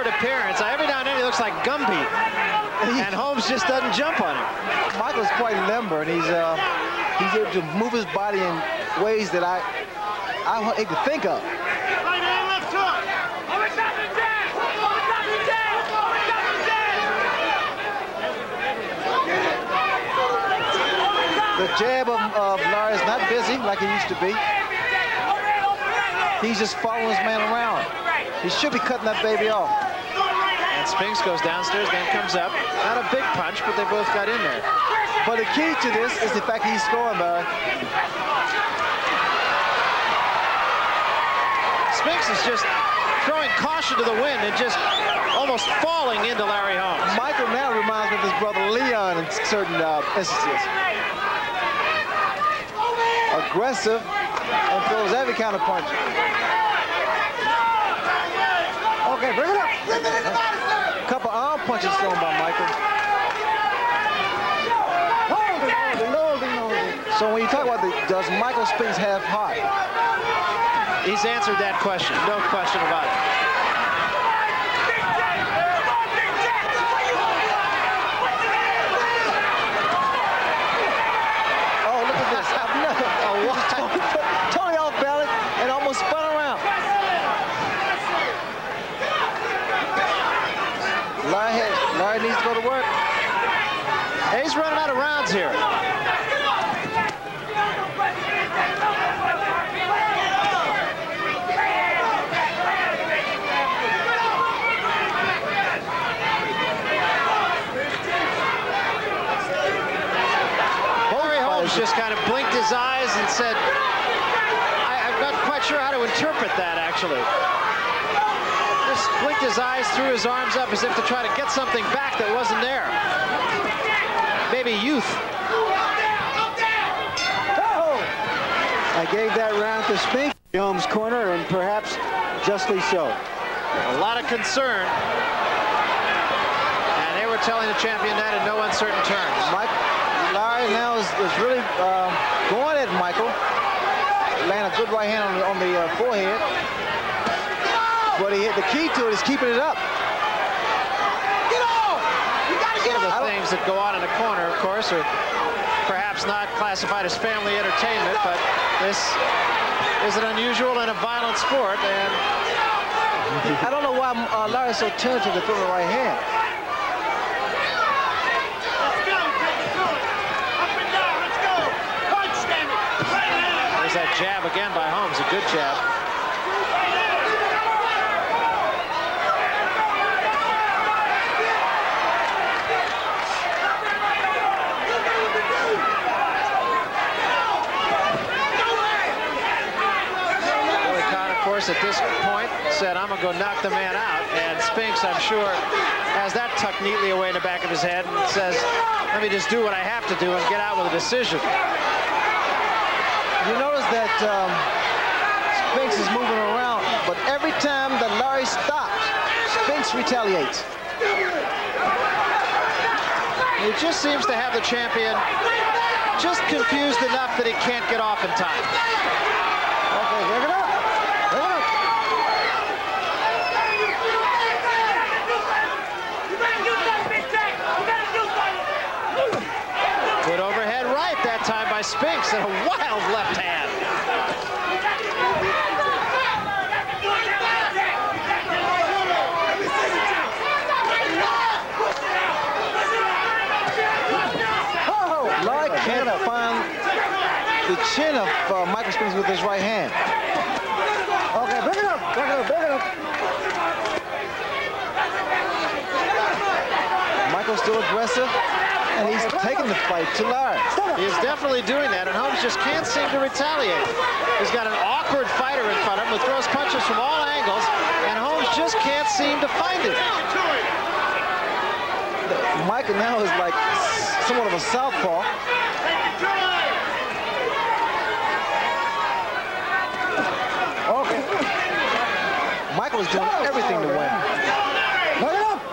appearance. Every now and then he looks like Gumby, and Holmes just doesn't jump on him. Michael's quite limber, and he's able to move his body in ways that I hate to think of. The jab of Larry is not busy like he used to be. He's just following his man around. He should be cutting that baby off. And Spinks goes downstairs, then comes up. Not a big punch, but they both got in there. But the key to this is the fact he's scoring, Larry. Spinks is just throwing caution to the wind and just almost falling into Larry Holmes. Michael now reminds me of his brother Leon in certain instances. Aggressive and throws every kind of punch. Okay, bring it up. A couple arm punches thrown by Michael. So when you talk about does Michael Spinks have heart? He's answered that question, no question about it. Oh, look at this. Totally off balance and almost spun around. Larry needs to go to work. He's running out of rounds here. Just kind of blinked his eyes and said, I'm not quite sure how to interpret that, actually. Just blinked his eyes, threw his arms up as if to try to get something back that wasn't there. Maybe youth. I gave that round to Spinks, Holmes' corner, and perhaps justly so. A lot of concern. And they were telling the champion that in no uncertain terms. Larry now is really going at Michael. Laying a good right hand on the forehead. But the key to it is keeping it up. Get off! You gotta get off! Some of the things that go on in the corner, of course, are perhaps not classified as family entertainment, but this is an unusual and a violent sport. And I don't know why Larry's so tentative to throw the right hand. That jab again by Holmes, a good jab. Billy Conn, of course, at this point said, I'm gonna go knock the man out. And Spinks, I'm sure, has that tucked neatly away in the back of his head and says, let me just do what I have to do and get out with a decision. You notice that Spinks is moving around, but every time that Larry stops, Spinks retaliates. He just seems to have the champion just confused enough that he can't get off in time. Okay, bring it up. Bring it up. Good overhead right that time by Spinks and a wild left hand. Oh, Larry can't find the chin of Michael Spinks with his right hand. Okay, bring it up, bring it up, bring it up. Michael's still aggressive. And he's taking the fight to Larry. He is definitely doing that, and Holmes just can't seem to retaliate. He's got an awkward fighter in front of him who throws punches from all angles, and Holmes just can't seem to find it. Michael now is like somewhat of a southpaw. Okay. Michael is doing everything to win. Look it up.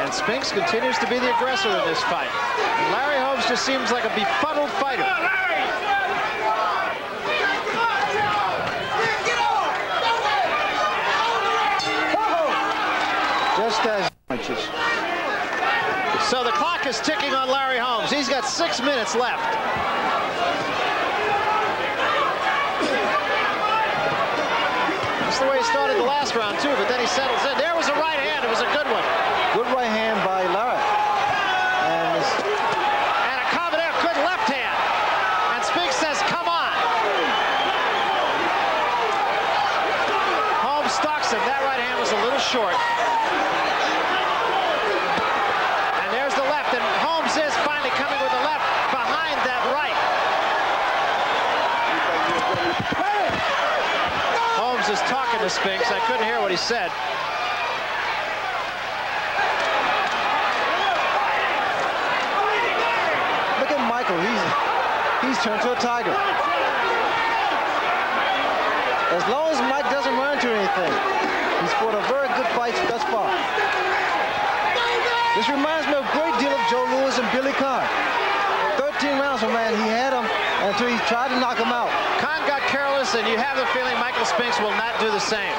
And Spinks Spinks continues to be the aggressor in this fight. And Larry Holmes just seems like a befuddled fighter. Just as punches. So the clock is ticking on Larry Holmes. He's got 6 minutes left. That's the way he started the last round, too, but then he settles in. There was a right hand. It was a good one. Good right hand by Larry. And a combination, good left hand. And Spinks says, come on. Holmes stalks him. That right hand was a little short. And there's the left. And Holmes is finally coming with the left behind that right. Holmes is talking to Spinks. I couldn't hear what he said. Look at Michael. He's turned to a tiger. As long as Mike doesn't run into anything, he's fought a very good fight thus far. This reminds me a great deal of Joe Louis and Billy Conn. 13 rounds, man. He had him until he tried to knock him out. Conn got careless, and you have the feeling Michael Spinks will not do the same.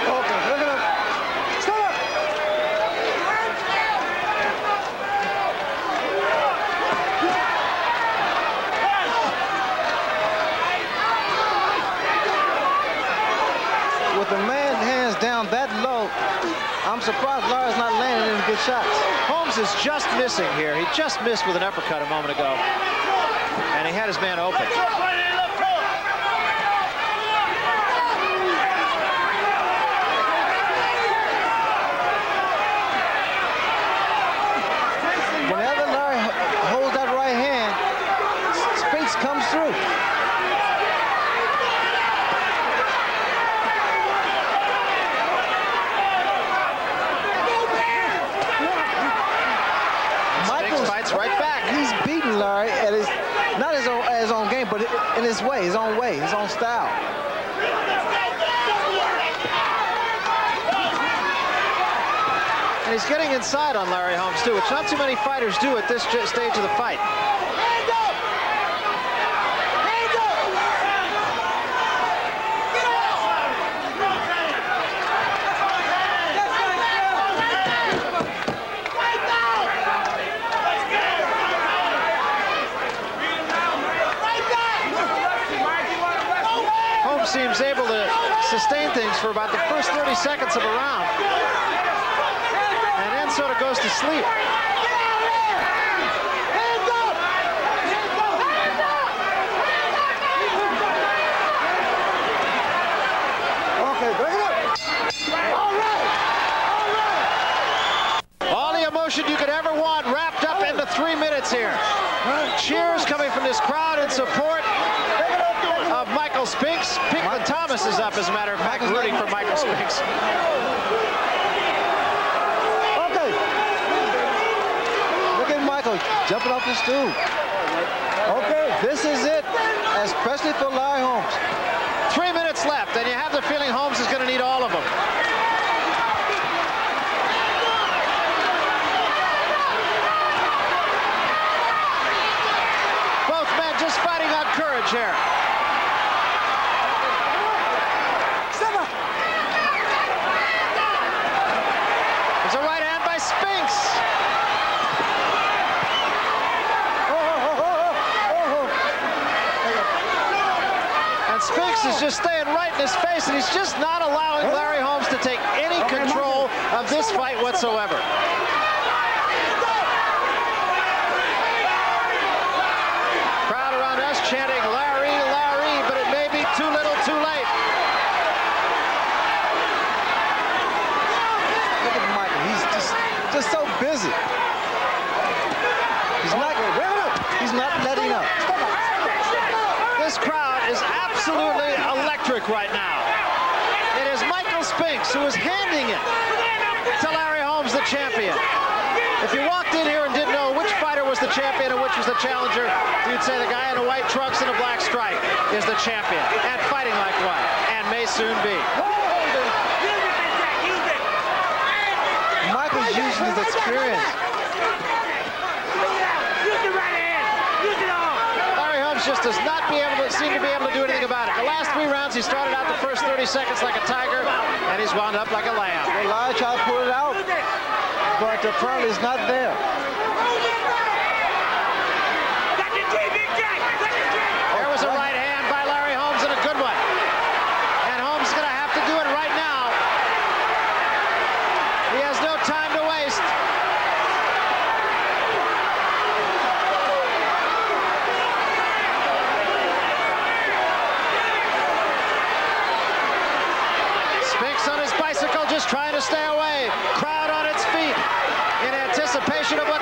Okay, look at him. Stop up. With the man hands down that low, I'm surprised Larry's not landing any good shots. Holmes is just missing here. He just missed with an uppercut a moment ago. And he had his man open. Whenever Larry holds that right hand, Spinks comes through. Right back. He's beating Larry at his, not his own game, but in his way, his own style. And he's getting inside on Larry Holmes, too, which not too many fighters do at this stage of the fight. Seems able to sustain things for about the first 30 seconds of a round, and then sort of goes to sleep. Okay, bring it up. All right. All the emotion you could ever want wrapped up into 3 minutes here. Cheers coming from this crowd in support of Michael Spinks. Pinklon Thomas is up, as a matter of fact, rooting for Michael Spinks. Okay. Look at Michael jumping off the stool. Okay, this is it, especially for Larry Holmes. 3 minutes left, and you have the feeling Holmes is going to need all of them. Both men just fighting on courage here. There's a right hand by Spinks. And Spinks is just staying right in his face, and he's just not allowing Larry Holmes to take any control of this fight whatsoever. Crowd around us chanting, Larry, Larry, but it may be too little, too late. Look at Michael, he's just so busy. He's not letting up. This crowd is absolutely electric right now. It is Michael Spinks who is handing it to Larry Holmes, the champion. If you walked in here and didn't know which fighter was the champion and which was the challenger, you'd say the guy in the white trunks and a black stripe is the champion, and fighting like one, and may soon be. He's using his experience. Larry Holmes just does not seem to be able to do anything about it. The last 3 rounds, he started out the first 30 seconds like a tiger, and he's wound up like a lamb. Well, Larry tried to pull it out, but apparently it's not there. There was a right hand by Larry Holmes, and a good one. And Holmes is going to have to do it right now. He has no time to waste. Spinks on his bicycle, just trying to stay away. Crowd on its feet in anticipation of what